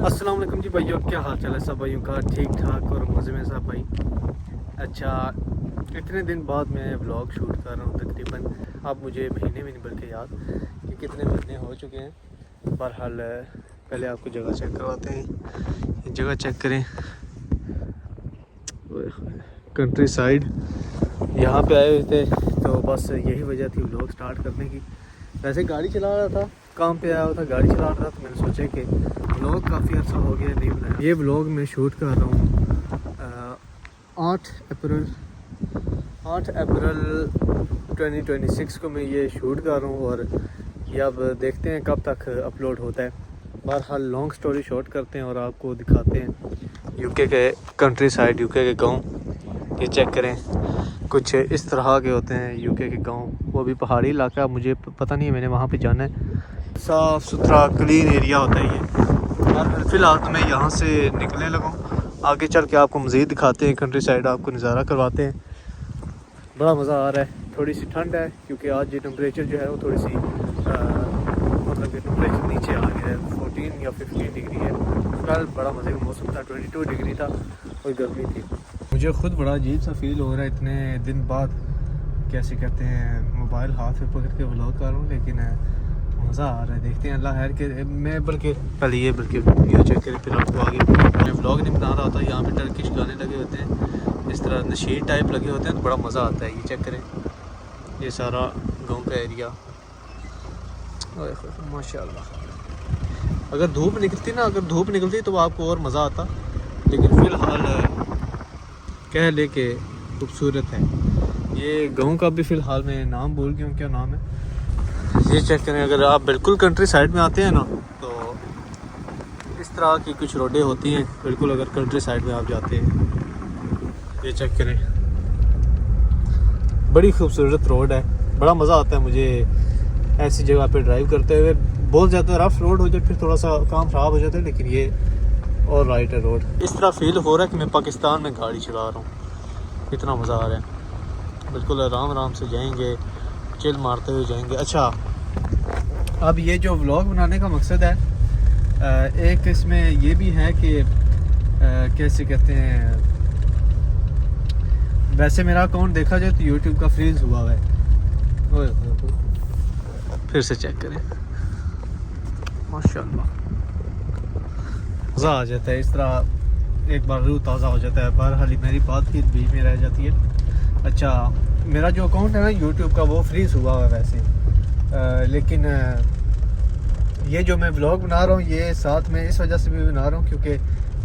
अस्सलाम वालेकुम जी भाइयों, क्या हाल चाल है सब भाइयों का? ठीक ठाक और मज़े में सब भाई। अच्छा, इतने दिन बाद मैं व्लॉग शूट कर रहा हूँ। तकरीबन अब मुझे महीने में नहीं बल्कि याद कि कितने महीने हो चुके हैं। बहरहाल पहले आपको जगह चेक करवाते हैं। ये जगह चेक करें, कंट्री साइड यहाँ पे आए हुए थे, तो बस यही वजह थी व्लॉग स्टार्ट करने की। वैसे गाड़ी चला रहा था, काम पे आया हुआ था, गाड़ी चला रहा था, तो मैंने सोचा कि व्लॉग काफ़ी अर्सा हो गया नहीं बनाया। ये व्लॉग मैं शूट कर रहा हूँ 8 अप्रैल 2026 को मैं ये शूट कर रहा हूँ, और ये अब देखते हैं कब तक अपलोड होता है। बहरहाल लॉन्ग स्टोरी शॉर्ट करते हैं और आपको दिखाते हैं यूके के कंट्री साइड, यूके के गांव। ये चेक करें, कुछ इस तरह के होते हैं यूके के गांव, वो भी पहाड़ी इलाका। मुझे पता नहीं है, मैंने वहाँ पे जाना है। साफ़ सुथरा क्लीन एरिया होता है ये। और फ़िलहाल तो मैं यहाँ से निकलने लगा, आगे चल के आपको मज़ीद दिखाते हैं कंट्री साइड, आपको नज़ारा करवाते हैं। बड़ा मज़ा आ रहा है। थोड़ी सी ठंड है क्योंकि आज ये टेम्परेचर जो है वो थोड़ी सी मतलब कि टेम्परेचर नीचे आ गया है, 14 या 15 डिग्री है। कल बड़ा मज़े का मौसम था, 22 डिग्री था और गर्मी थी। मुझे ख़ुद बड़ा अजीब सा फील हो रहा है इतने दिन बाद, कैसे कहते हैं, मोबाइल हाथ में पकड़ के व्लॉग कर रहा हूँ, लेकिन मज़ा आ रहा है। देखते हैं अल्लाह खैर के। मैं बल्कि पहले ये चेक करें, फिर आपको आगे मैं व्लॉग नहीं बना रहा होता। यहाँ पे टर्किश गाने लगे होते हैं, इस तरह नशीद टाइप लगे होते हैं, तो बड़ा मज़ा आता है। ये चेक करें, ये सारा गांव का एरिया, माशाल्लाह। अगर धूप निकलती तो आपको और मज़ा आता, लेकिन फ़िलहाल कह ले के खूबसूरत है। ये गांव का भी फ़िलहाल मैं नाम भूल गया हूँ, क्या नाम है। ये चेक करें, अगर आप बिल्कुल कंट्री साइड में आते हैं ना, तो इस तरह की कुछ रोडें होती हैं बिल्कुल, अगर कंट्री साइड में आप जाते हैं। ये चेक करें, बड़ी खूबसूरत रोड है। बड़ा मज़ा आता है मुझे ऐसी जगह पे ड्राइव करते हुए। बहुत ज़्यादा रफ रोड हो जाए फिर थोड़ा सा काम ख़राब हो जाता है, लेकिन ये और राइट है रोड। इस तरह फील हो रहा है कि मैं पाकिस्तान में गाड़ी चला रहा हूँ। इतना मज़ा आ रहा है, बिल्कुल आराम आराम से जाएंगे, चिल मारते हुए जाएंगे। अच्छा, अब ये जो व्लॉग बनाने का मकसद है, एक इसमें ये भी है कि कैसे कहते हैं, वैसे मेरा अकाउंट देखा जाए तो यूट्यूब का फ्रीज हुआ है। फिर से चेक करें, माशाल्लाह मज़ा आ जाता है। इस तरह एक बार रूह ताज़ा हो जाता है। बहरहाल मेरी बात ही बीच में रह जाती है। अच्छा, मेरा जो अकाउंट है ना यूट्यूब का, वो फ्रीज हुआ है वैसे, लेकिन ये जो मैं व्लॉग बना रहा हूँ, ये साथ में इस वजह से भी बना रहा हूँ क्योंकि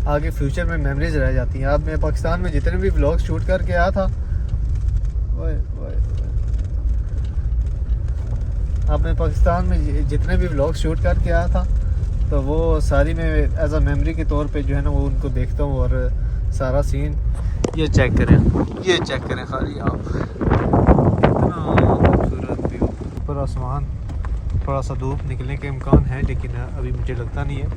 आगे फ्यूचर में मेमोरीज रह जाती हैं। अब मैं पाकिस्तान में जितने भी व्लॉग शूट करके आया था, अब मैं पाकिस्तान में जितने भी व्लॉग शूट करके आया था, तो वो सारी मैं एज अ मेमोरी के तौर पे जो है ना वो उनको देखता हूँ, और सारा सीन ये चेक करें खाली आप, इतना खूबसूरत व्यू, ऊपर आसमान। थोड़ा सा धूप निकलने के इम्कान है, लेकिन अभी मुझे लगता नहीं है।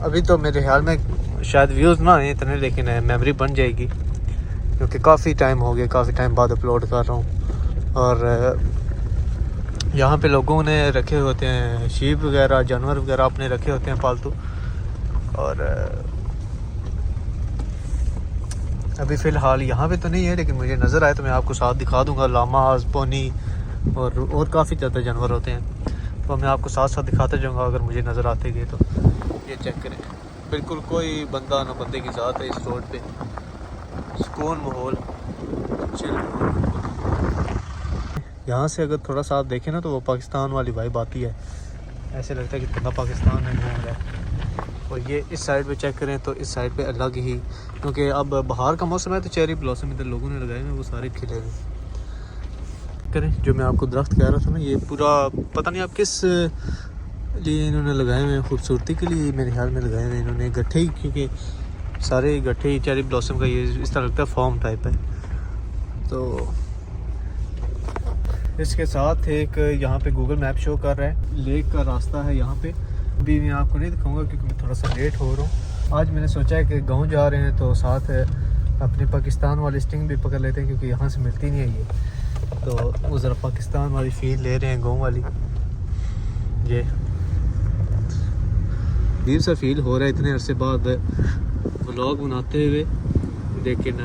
अभी तो मेरे ख्याल में शायद व्यूज़ ना आए इतने, लेकिन मेमोरी बन जाएगी क्योंकि काफ़ी टाइम हो गया, काफ़ी टाइम बाद अपलोड कर रहा हूँ। और यहाँ पे लोगों ने रखे होते हैं शीप वगैरह, जानवर वगैरह अपने रखे होते हैं पालतू। और अभी फ़िलहाल यहाँ पे तो नहीं है, लेकिन मुझे नज़र आए तो मैं आपको साथ दिखा दूँगा। लामाज, पोनी और काफ़ी ज़्यादा जानवर होते हैं, तो मैं आपको साथ साथ दिखाते जाऊँगा अगर मुझे नज़र आते गए तो। ये चेक करें, बिल्कुल कोई बंदा ना बंदे की ज़ात है इस रोड पे। सुकून माहौल, चिल। यहाँ से अगर थोड़ा सा आप देखें ना, तो वो पाकिस्तान वाली वाइब आती है। ऐसे लगता है कि बंदा पाकिस्तान में घूम रहा है। और ये इस साइड पे चेक करें तो इस साइड पे अलग ही, क्योंकि अब बाहर का मौसम है तो चेरी ब्लॉसम इधर लोगों ने लगाए हुए, वो सारे खिले हुए करें। जो मैं आपको दरख्त कह रहा था ना, ये पूरा पता नहीं आप किस लिए इन्होंने लगाए हुए हैं, खूबसूरती के लिए मेरे ख्याल में लगाए हुए इन्होंने गट्ठे ही, क्योंकि सारे गट्ठे ही चेरी ब्लॉसम का ये इस तरह लगता है फॉर्म टाइप है। तो इसके साथ एक यहाँ पे गूगल मैप शो कर रहा है, लेक का रास्ता है यहाँ पे। अभी मैं आपको नहीं दिखाऊंगा क्योंकि मैं थोड़ा सा लेट हो रहा हूँ। आज मैंने सोचा है कि गांव जा रहे हैं तो साथ अपनी पाकिस्तान वाली स्टिंग भी पकड़ लेते हैं क्योंकि यहाँ से मिलती नहीं है ये, तो वो ज़रा पाकिस्तान वाली फील ले रहे हैं, गाँव वाली। ये अजीब सा फील हो रहा है इतने अरसे बाद व्लॉग बनाते हुए, लेकिन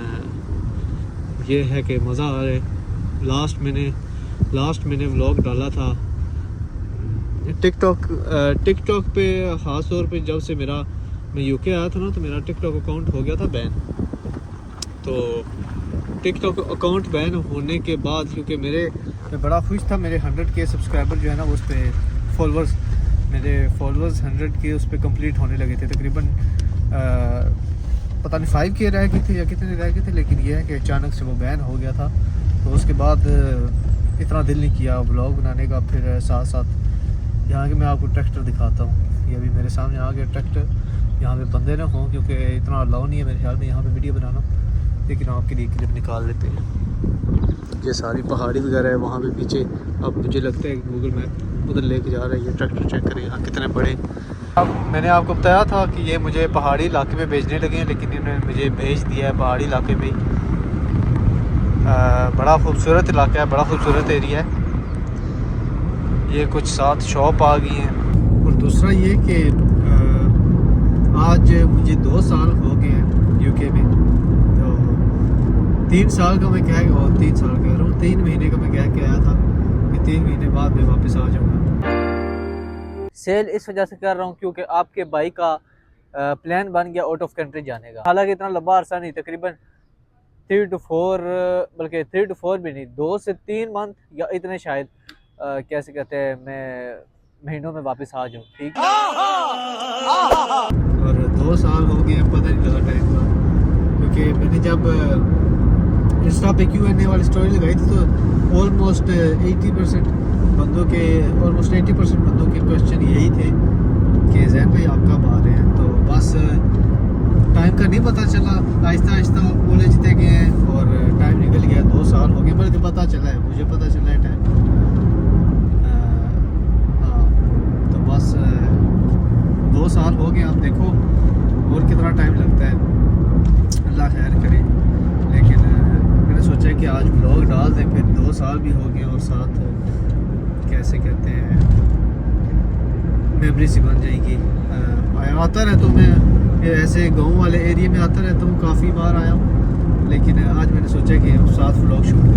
ये है कि मज़ा आ रहा है। लास्ट मैंने व्लॉग डाला था टिकटॉक पे, ख़ास तौर पे जब से मैं यूके आया था ना, तो मेरा टिकटॉक अकाउंट हो गया था बैन। तो टिकटॉक अकाउंट बैन होने के बाद, क्योंकि मैं बड़ा खुश था, मेरे 100K सब्सक्राइबर जो है ना उस पर फॉलोअर्स 100K उस पर कंप्लीट होने लगे थे। तकरीबन पता नहीं 5K रह गए थे या कितने रह गए थे, लेकिन ये है कि अचानक से वो बैन हो गया था। तो उसके बाद इतना दिल नहीं किया ब्लॉग बनाने का। फिर साथ साथ यहाँ के मैं आपको ट्रैक्टर दिखाता हूँ, ये अभी मेरे सामने आ गया ट्रैक्टर। यहाँ पे बंदे ना हों क्योंकि इतना अलाउ नहीं है मेरे ख्याल में यहाँ पे वीडियो बनाना, लेकिन आपके लिए क्लिप निकाल लेते हैं। ये सारी पहाड़ी वगैरह है वहाँ पे पीछे। अब मुझे लगता है कि गूगल मैप उधर लेके जा रहा है। ये ट्रैक्टर चेक करें यहाँ कितने बड़े। अब मैंने आपको बताया था कि ये मुझे पहाड़ी इलाके में भेजने लगे हैं, लेकिन इन्होंने मुझे भेज दिया है पहाड़ी इलाके में। बड़ा खूबसूरत इलाका है, बड़ा खूबसूरत एरिया है। ये कुछ साथ शॉप आ गई हैं। और दूसरा ये कि आज मुझे 2 साल हो गए हैं यूके में। तो 3 साल का मैं कह गया, और 3 साल कह रहा हूँ, 3 महीने का मैं कह के आया था कि 3 महीने बाद मैं वापस आ जाऊँगा। सेल इस वजह से कर रहा हूँ क्योंकि आपके भाई का प्लान बन गया आउट ऑफ कंट्री जाने का। हालांकि इतना लंबा अरसा नहीं, तकरीबन 3 to 4, बल्कि 3 to 4 भी नहीं, 2 से 3 मंथ या इतने शायद कैसे कहते हैं, मैं महीनों में वापस आ जाऊँ। ठीक है। और 2 साल हो गए, पता नहीं लगा टाइम का, क्योंकि मैंने जब इंस्टा पे Q&A वाली स्टोरी लगाई थी तो ऑलमोस्ट 80% बंदों के क्वेश्चन यही थे कि जैन भाई आप कब आ रहे हैं। तो बस टाइम का नहीं पता चला, आहिस्ता आहिस्ता कॉलेज तक गए और टाइम निकल गया। 2 साल हो गए, बल्कि पता चला है, मुझे पता चला है टाइम। हाँ, तो बस 2 साल हो गए। आप देखो और कितना टाइम लगता है, अल्लाह खैर करे। लेकिन मैंने सोचा कि आज ब्लॉग डाल दें, फिर 2 साल भी हो गए और साथ कैसे कहते हैं मेमोरी सी बन जाएगी। आता रहता हूँ मैं ऐसे गाँव वाले एरिया में, आता रहता हूँ, काफ़ी बार आया हूँ, लेकिन आज मैंने सोचा कि साथ व्लॉग शूट करें।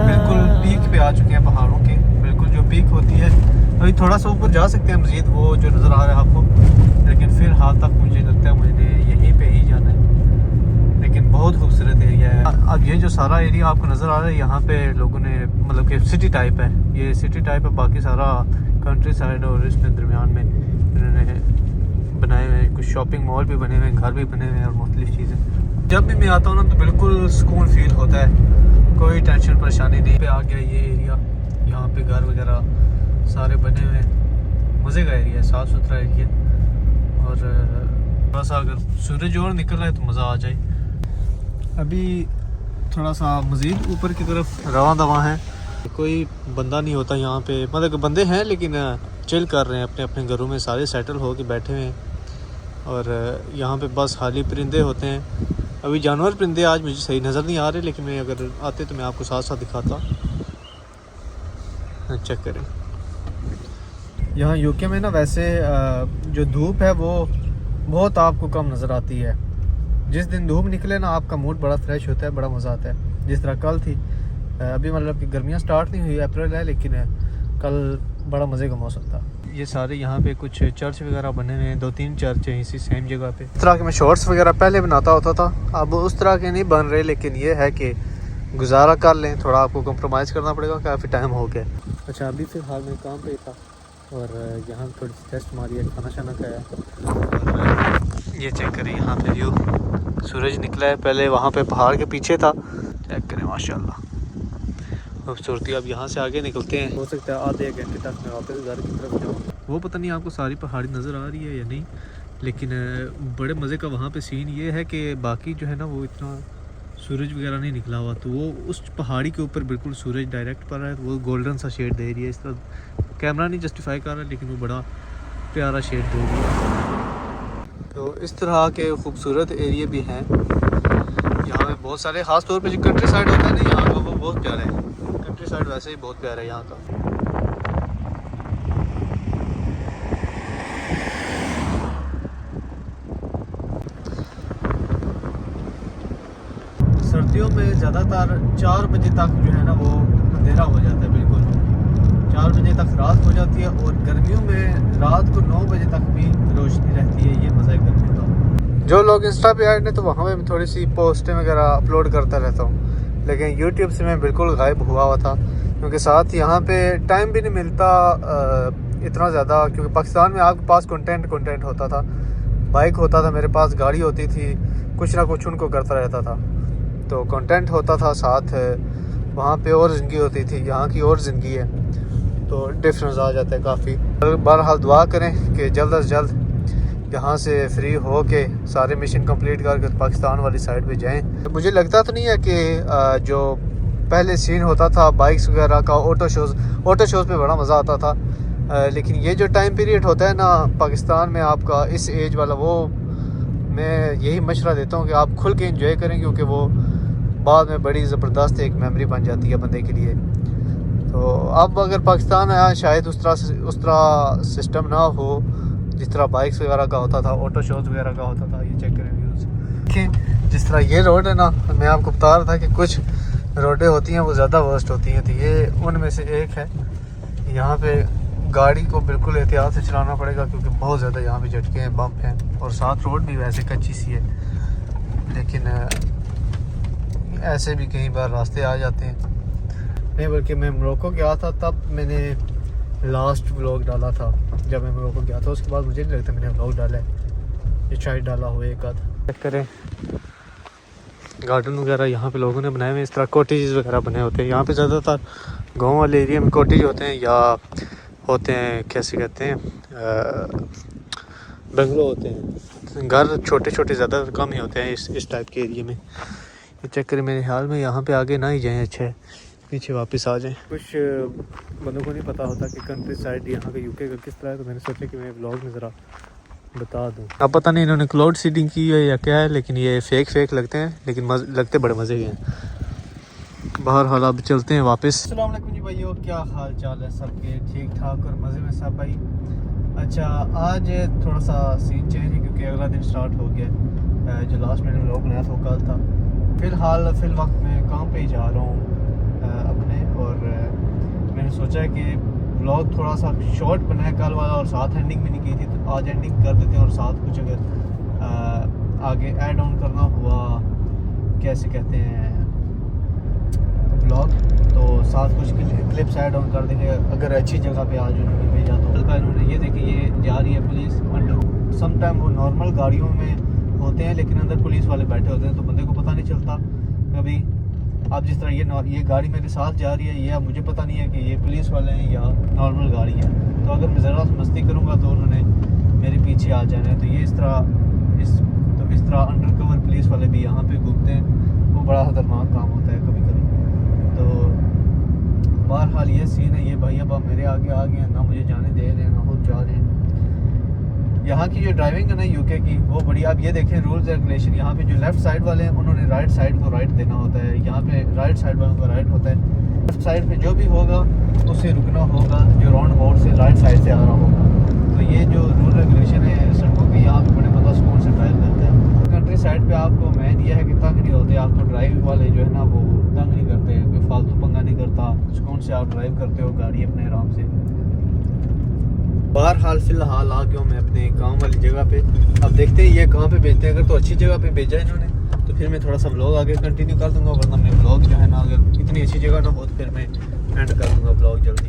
बिल्कुल पीक पे आ चुके हैं पहाड़ों के, बिल्कुल जो पीक होती है। अभी थोड़ा सा ऊपर जा सकते हैं मज़ीद, वो जो नज़र आ रहा है आपको, लेकिन फिर हाथ तक मुझे लगता है मुझे यहीं पे ही जाना है। लेकिन बहुत खूबसूरत एरिया है। अब ये जो सारा एरिया आपको नज़र आ रहा है, यहाँ पे लोगों ने मतलब कि सिटी टाइप है, ये सिटी टाइप है। बाकी सारा कंट्री साइड और इसमें दरमियान में इन्होंने बनाए हुए हैं, कुछ शॉपिंग मॉल भी बने हुए हैं, घर भी बने हुए हैं और मुख्तलिफ चीज़ें। जब भी मैं आता हूँ ना तो बिल्कुल सुकून फील होता है, कोई टेंशन परेशानी नहीं। पे आ गया ये एरिया, यहाँ पे घर वगैरह सारे बने हुए हैं, मज़े का एरिया है, साफ़ सुथरा एरिया। और थोड़ा सा अगर सूरज और निकल रहा है तो मज़ा आ जाए। अभी थोड़ा सा मज़ीद ऊपर की तरफ रवां दवा है, कोई बंदा नहीं होता यहाँ पे, मतलब कि बंदे हैं लेकिन चिल कर रहे हैं अपने अपने घरों में, सारे सेटल हो के बैठे हुए हैं। और यहाँ पे बस खाली परिंदे होते हैं। अभी जानवर परिंदे आज मुझे सही नज़र नहीं आ रहे, लेकिन मैं अगर आते तो मैं आपको साथ साथ दिखाता। चेक करें, यहाँ यूके में ना वैसे जो धूप है वो बहुत आपको कम नज़र आती है। जिस दिन धूप निकले ना आपका मूड बड़ा फ्रेश होता है, बड़ा मज़ा आता है। जिस तरह कल थी, अभी मतलब कि गर्मियाँ स्टार्ट नहीं हुई, अप्रैल है, लेकिन कल बड़ा मज़े का मौसम था। ये सारे यहाँ पे कुछ चर्च वगैरह बने हुए हैं, 2-3 चर्च हैं इसी सेम जगह पे। इस तरह के मैं शॉर्ट्स वगैरह पहले बनाता होता था, अब उस तरह के नहीं बन रहे, लेकिन ये है कि गुजारा कर लें, थोड़ा आपको कंप्रोमाइज़ करना पड़ेगा, काफ़ी टाइम हो गया। अच्छा, अभी फ़िलहाल मैं काम पे था और यहाँ थोड़ी सी टेस्ट मारी है, खाना शाना खाया। और ये चेक करें यहाँ पे व्यू, सूरज निकला है। पहले वहाँ पे पहाड़ के पीछे था। चेक करें माशाल्लाह खूबसूरती। अब यहाँ से आगे निकलते हैं। हो सकता है आधे घंटे तक मैं वापस घर की तरफ जाऊँ। वो पता नहीं आपको सारी पहाड़ी नज़र आ रही है या नहीं, लेकिन बड़े मज़े का वहाँ पे सीन ये है कि बाकी जो है ना वो इतना सूरज वगैरह नहीं निकला हुआ, तो वो उस पहाड़ी के ऊपर बिल्कुल सूरज डायरेक्ट पड़ रहा है, वो गोल्डन सा शेड दे रही है। इस तरह कैमरा नहीं जस्टिफाई कर रहा, लेकिन वो बड़ा प्यारा शेड दे रही है। तो इस तरह के खूबसूरत एरिए भी हैं यहाँ पे बहुत सारे, ख़ास तौर पे जो कंट्री साइड होता है ना यहाँ का, वो बहुत प्यारा है। कंट्री साइड वैसे ही बहुत प्यारा है यहाँ का। सर्दियों में ज़्यादातर 4 बजे तक जो है ना वो अंधेरा हो जाता है, बिल्कुल 4 बजे तक रात हो जाती है। और गर्मियों में रात को 9 बजे तक भी रोशनी रहती है। ये मज़ा है गर्मी का। जो लोग इंस्टा पे ऐड ने तो वहाँ पे मैं थोड़ी सी पोस्टें वगैरह अपलोड करता रहता हूँ, लेकिन यूट्यूब से मैं बिल्कुल गायब हुआ था, क्योंकि साथ यहाँ पे टाइम भी नहीं मिलता इतना ज़्यादा। क्योंकि पाकिस्तान में आपके पास कंटेंट होता था, बाइक होता था, मेरे पास गाड़ी होती थी, कुछ ना कुछ उनको करता रहता था, तो कंटेंट होता था साथ। वहाँ पे और ज़िंदगी होती थी, यहाँ की और ज़िंदगी है, तो डिफरेंस आ जाता है काफ़ी। बहरहाल दुआ करें कि जल्द अज जल्द यहाँ से फ्री हो के सारे मिशन कंप्लीट करके पाकिस्तान वाली साइड पे जाएं। मुझे लगता तो नहीं है कि जो पहले सीन होता था बाइक्स वगैरह का, ऑटो शोज़ पे बड़ा मज़ा आता था, लेकिन ये जो टाइम पीरियड होता है ना पाकिस्तान में आपका इस एज वाला, वो मैं यही मशवरा देता हूँ कि आप खुल के एंजॉय करें, क्योंकि वो बाद में बड़ी ज़बरदस्त एक मेमोरी बन जाती है बंदे के लिए। तो अब अगर पाकिस्तान आया शायद उस तरह सिस्टम ना हो जिस तरह बाइक्स वगैरह का होता था, ऑटो शोज़ वगैरह का होता था। ये चेक करें व्यूज़, देखें जिस तरह ये रोड है ना, मैं आपको बता रहा था कि कुछ रोडें होती हैं वो ज़्यादा वर्स्ट होती हैं, तो ये उनमें से एक है। यहाँ पे गाड़ी को बिल्कुल एहतियात से चलाना पड़ेगा, क्योंकि बहुत ज़्यादा यहाँ पे झटके हैं, बम्प हैं, और साथ रोड भी वैसे कच्ची सी है, लेकिन ऐसे भी कई बार रास्ते आ जाते हैं। नहीं, बल्कि मैं मोरक्को गया था तब मैंने लास्ट व्लॉग डाला था, जब मैं मोरक्को गया था। उसके बाद मुझे नहीं लगता मैंने व्लॉग डाला है, ये शायद डाला हुआ एक आध। चेक करें गार्डन वगैरह यहाँ पे लोगों ने बनाए हुए, इस तरह कॉटेजेस वगैरह बने होते हैं। यहाँ पे ज़्यादातर गांव वाले एरिया में कॉटेज होते हैं, या होते हैं कैसे कहते हैं बंगलो होते हैं। घर छोटे छोटे ज़्यादा कम ही होते हैं इस टाइप के एरिया में। ये चेक करें, मेरे ख्याल में यहाँ पे आगे ना ही जाएं, अच्छा है पीछे वापस आ जाएं। कुछ बंदों को नहीं पता होता कि कंट्री साइड यहाँ का यूके का किस तरह है, तो मैंने सोचा कि मैं व्लॉग में ज़रा बता दूँ। अब पता नहीं इन्होंने क्लाउड सीडिंग की है या क्या है, लेकिन ये फेक लगते हैं, लेकिन लगते बड़े मज़े के हैं। बहरहाल अब चलते हैं वापस। अस्सलाम वालेकुम जी भाइयों, क्या हाल चाल है सबके? ठीक ठाक और मज़े में सब भाई। अच्छा, आज थोड़ा सा सीन चेंज है, क्योंकि अगला दिन स्टार्ट हो गया। जो लास्ट मैंने व्लॉग बनाया था वो कल था। फ़िलहाल वक्त मैं काम पे ही जा रहा हूँ अपने, और मैंने सोचा है कि व्लॉग थोड़ा सा शॉर्ट बनाया कल वाला, और साथ एंडिंग भी नहीं की थी, तो आज एंडिंग कर देते हैं। और साथ कुछ अगर आगे ऐड ऑन करना हुआ, कैसे कहते हैं व्लॉग, तो साथ कुछ क्लिप्स ऐड ऑन कर देंगे, अगर अच्छी जगह पे आज उन्होंने भेजा तो। हल्का इन्होंने ये देखिए, ये जा रही है पुलिस अंडर। समटाइम वो नॉर्मल गाड़ियों में होते हैं, लेकिन अंदर पुलिस वाले बैठे होते हैं, तो बंदे को पता नहीं चलता कभी। अब जिस तरह ये गाड़ी मेरे साथ जा रही है, ये मुझे पता नहीं है कि ये पुलिस वाले हैं या नॉर्मल गाड़ी है, तो अगर मैं ज़रा मस्ती करूँगा तो उन्होंने मेरे पीछे आ जाना है। तो ये इस तरह अंडर कवर पुलिस वाले भी यहाँ पे घूमते हैं, वो बड़ा खतरनाक काम होता है कभी कभी। तो बहरहाल ये सीन है। ये भाई अब मेरे आगे आ गए हैं, ना मुझे जाने दे रहे हैं ना खुद जा रहे हैं। यहाँ की जो ड्राइविंग है ना यूके की, वो बड़ी। आप ये देखें रूल्स रेगुलेशन, यहाँ पे जो लेफ़्ट साइड वाले हैं उन्होंने राइट साइड को राइट देना होता है, यहाँ पे राइट साइड वालों को राइट होता है। लेफ्ट साइड पे जो भी होगा उससे रुकना होगा, जो राउंड अबाउट से राइट साइड से आ रहा होगा। तो ये जो रूल रेगुलेशन है सड़कों के, यहाँ पे बड़े मज़ा सुकून से ड्राइव करते हैं। कंट्री साइड पे आपको मैं दिया है कि तंग नहीं होते, आपको ड्राइव वाले जो है ना वो तंग नहीं करते, कोई फालतू पंगा नहीं करता, सुकून से आप ड्राइव करते हो गाड़ी अपने आराम से। बहरहाल फ़िलहाल आ गया हूँ मैं अपने काम वाली जगह पे। अब देखते हैं ये कहाँ पे भेजते हैं। अगर तो अच्छी जगह पे भेजा इन्होंने तो फिर मैं थोड़ा सा व्लॉग आगे कंटिन्यू कर दूँगा, वरना मैं व्लॉग जो है ना अगर इतनी अच्छी जगह ना हो तो फिर मैं एंड कर दूँगा व्लॉग जल्दी।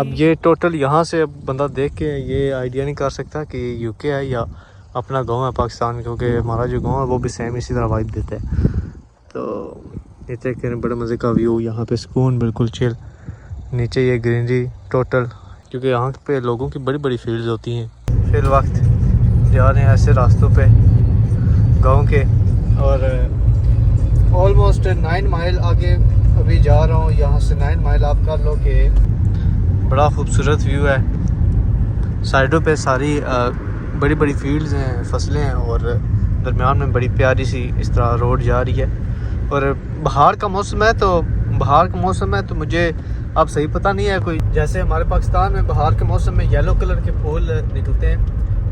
अब ये टोटल यहाँ से बंदा देख के ये आइडिया नहीं कर सकता कि यूके है या अपना गांव है पाकिस्तान, क्योंकि हमारा जो गांव है वो भी सेम इसी तरह वाइब देता है. तो ये चेक करें, बड़े मज़े का व्यू, यहाँ पे सुकून बिल्कुल चिल, नीचे ये ग्रीनरी टोटल, क्योंकि यहाँ पे लोगों की बड़ी बड़ी फील्ड्स होती हैं. फिर वक्त जा रहे हैं ऐसे रास्तों पे गांव के, और ऑलमोस्ट 9 माइल आगे अभी जा रहा हूँ. यहाँ से 9 माइल आप कर लो कि बड़ा खूबसूरत व्यू है. साइडों पे सारी बड़ी बड़ी फील्ड्स हैं, फसलें हैं, और दरमियान में बड़ी प्यारी सी इस तरह रोड जा रही है. और बाहर का मौसम है तो मुझे अब सही पता नहीं है कोई, जैसे हमारे पाकिस्तान में बाहर के मौसम में येलो कलर के फूल निकलते हैं,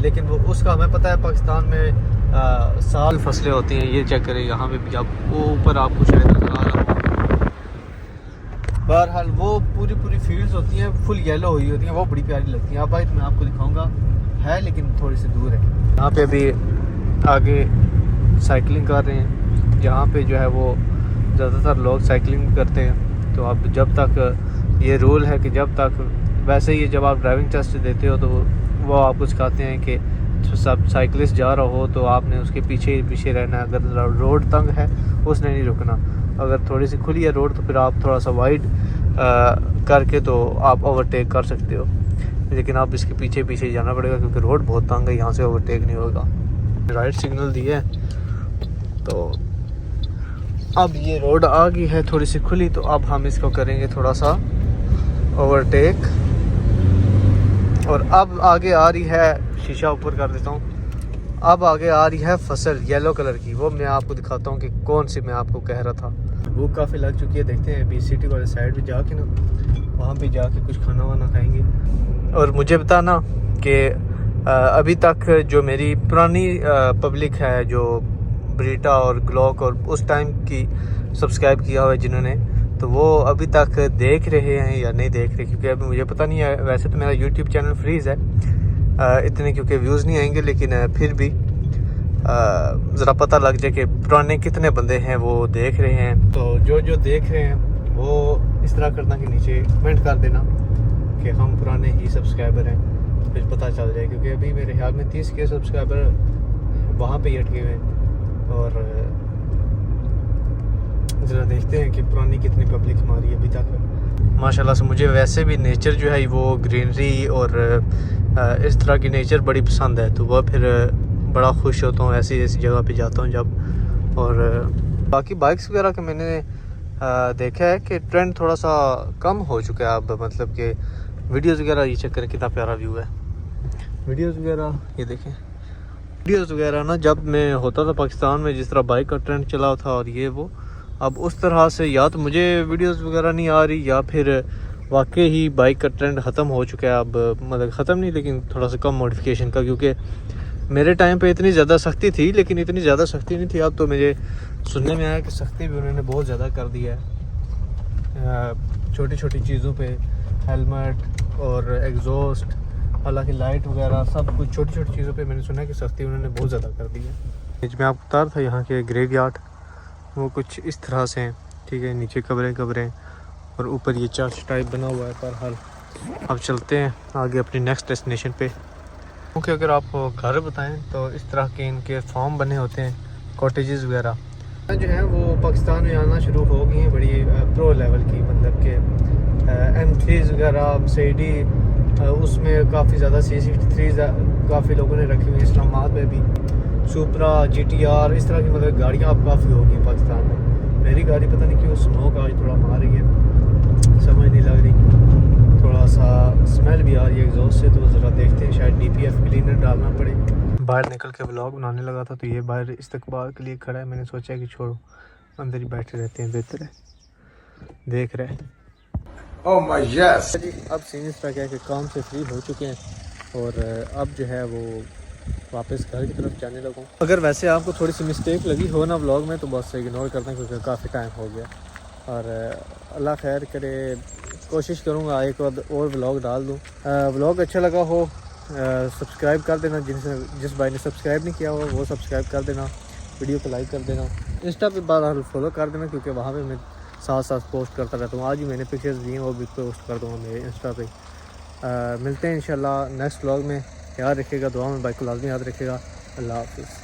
लेकिन वो उसका हमें पता है पाकिस्तान में साल फसलें होती हैं. ये चेक करें, यहाँ पे भी आपको ऊपर आपको शायद नजर आ रहा हो. बहरहाल वो पूरी फील्ड्स होती हैं, फुल येलो हुई होती हैं, वो बड़ी प्यारी लगती हैं. अब भाई मैं आपको दिखाऊंगा, है लेकिन थोड़ी सी दूर है. यहाँ पे अभी आगे साइकिलिंग कर रहे हैं. यहाँ पे जो है वो ज़्यादातर लोग साइकिलिंग करते हैं. तो अब जब तक ये रूल है कि जब तक, वैसे ही जब आप ड्राइविंग टेस्ट देते हो तो वो आपको सिखाते हैं कि सब साइकिलिस्ट जा रहा हो तो आपने उसके पीछे रहना है. अगर रोड तंग है उसने नहीं रुकना. अगर थोड़ी सी खुली है रोड तो फिर आप थोड़ा सा वाइड करके तो आप ओवरटेक कर सकते हो, लेकिन आप इसके पीछे जाना पड़ेगा क्योंकि रोड बहुत तंग है, यहाँ से ओवरटेक नहीं होगा. राइट सिग्नल दिए है तो अब ये रोड आ गई है थोड़ी सी खुली, तो अब हम इसको करेंगे थोड़ा सा ओवरटेक. और अब आगे आ रही है, शीशा ऊपर कर देता हूँ, अब आगे आ रही है फसल येलो कलर की. वो मैं आपको दिखाता हूँ कि कौन सी मैं आपको कह रहा था. भूख काफ़ी लग चुकी है, देखते हैं बीच सिटी वाले साइड पे जाके ना, वहाँ पे जाके कुछ खाना वाना खाएंगे. और मुझे बताना कि अभी तक जो मेरी पुरानी पब्लिक है, जो ब्रीटा और ग्लॉक और उस टाइम की सब्सक्राइब किया हुआ है जिन्होंने, तो वो अभी तक देख रहे हैं या नहीं देख रहे, क्योंकि अभी मुझे पता नहीं है. वैसे तो मेरा यूट्यूब चैनल फ्रीज़ है, इतने क्योंकि व्यूज़ नहीं आएंगे, लेकिन फिर भी ज़रा पता लग जाए कि पुराने कितने बंदे हैं वो देख रहे हैं. तो जो देख रहे हैं वो इस तरह करना कि नीचे कमेंट कर देना कि हम पुराने ही सब्सक्राइबर हैं, फिर पता चल जाए. क्योंकि अभी मेरे ख्याल में 30 के सब्सक्राइबर वहाँ पे ही अटके हुए हैं. और ज़रा देखते हैं कि पुरानी कितनी पब्लिक हमारी अभी तक. माशाल्लाह से मुझे वैसे भी नेचर जो है वो ग्रीनरी और इस तरह की नेचर बड़ी पसंद है, तो वह फिर बड़ा खुश होता हूँ ऐसी जगह पे जाता हूँ जब. और बाकी बाइक्स वगैरह का मैंने देखा है कि ट्रेंड थोड़ा सा कम हो चुका है अब, मतलब कि वीडियोस वगैरह, ये चेक करें कितना प्यारा व्यू है. वीडियोस वगैरह ये देखें, वीडियोस वगैरह ना जब मैं होता था पाकिस्तान में, जिस तरह बाइक का ट्रेंड चला था और ये वो, अब उस तरह से या तो मुझे वीडियोस वगैरह नहीं आ रही, या फिर वाकई ही बाइक का ट्रेंड ख़त्म हो चुका है अब. मतलब ख़त्म नहीं, लेकिन थोड़ा सा कम मॉडिफिकेशन का, क्योंकि मेरे टाइम पे इतनी ज़्यादा सख्ती थी, लेकिन इतनी ज़्यादा सख्ती नहीं थी. अब तो मुझे सुनने में आया कि सख्ती भी उन्होंने बहुत ज़्यादा कर दी है. छोटी छोटी चीज़ों पे, हेलमेट और एग्जॉस्ट, हालांकि लाइट वगैरह सब कुछ, छोटी छोटी चीज़ों पे मैंने सुना है कि सख्ती उन्होंने बहुत ज़्यादा कर दी है. मैं आपको बता रहा था यहाँ के ग्रेवयार्ड वो कुछ इस तरह से हैं, ठीक है. नीचे कब्रें और ऊपर ये चर्च टाइप बना हुआ है. बहरहाल अब चलते हैं आगे अपनी नेक्स्ट डेस्टिनेशन पे. क्योंकि अगर आपको घर बताएं तो इस तरह के इनके फार्म बने होते हैं, कॉटेजेस वगैरह जो हैं वो पाकिस्तान में आना शुरू हो गई हैं, बड़ी प्रो लेवल की. मतलब कि M3s वगैरह, Mercedes, उसमें काफ़ी ज़्यादा C63s काफ़ी लोगों ने रखी हुई है. इस्लामाबाद में भी सुपरा, GTR, इस तरह की मतलब गाड़ियाँ अब काफ़ी हो गई पाकिस्तान में. मेरी गाड़ी पता नहीं क्यों स्मोक आज थोड़ा मार रही है, समझ नहीं लग रही, थोड़ा सा स्मेल भी आ रही है एग्जॉस्ट से. तो ज़रा देखते हैं, शायद DPF क्लीनर डालना पड़े. बाहर निकल के व्लॉग बनाने लगा था तो ये बाहर इस्तकबाल के लिए खड़ा है. मैंने सोचा कि छोड़ो, अंदर ही बैठे रहते हैं, बेहतर है. देख रहे हैं Oh my yes. अब सीन इस तरह क्या कि काम से फ्री हो चुके हैं, और अब जो है वो वापस घर की तरफ जाने लगूँ। अगर वैसे आपको थोड़ी सी मिस्टेक लगी हो ना व्लॉग में तो बस इग्नोर करना क्योंकि काफ़ी टाइम हो गया। और अल्लाह खैर करे, कोशिश करूँगा एक और व्लॉग डाल दूँ। व्लॉग अच्छा लगा हो सब्सक्राइब कर देना, जिस भाई ने सब्सक्राइब नहीं किया हो वो सब्सक्राइब कर देना, वीडियो को लाइक कर देना, इंस्टा पे बार फॉलो कर देना क्योंकि वहाँ पे मैं साथ साथ पोस्ट करता रहता हूँ। आज ही मैंने पिक्चर्स दिए हैं वो भी पोस्ट कर दूँगा मेरे इंस्टा पे। मिलते हैं इंशाल्लाह नेक्स्ट व्लॉग में। याद रखिएगा, दुआ में भाई को लाजमी याद रखिएगा। अल्लाह हाफिज़।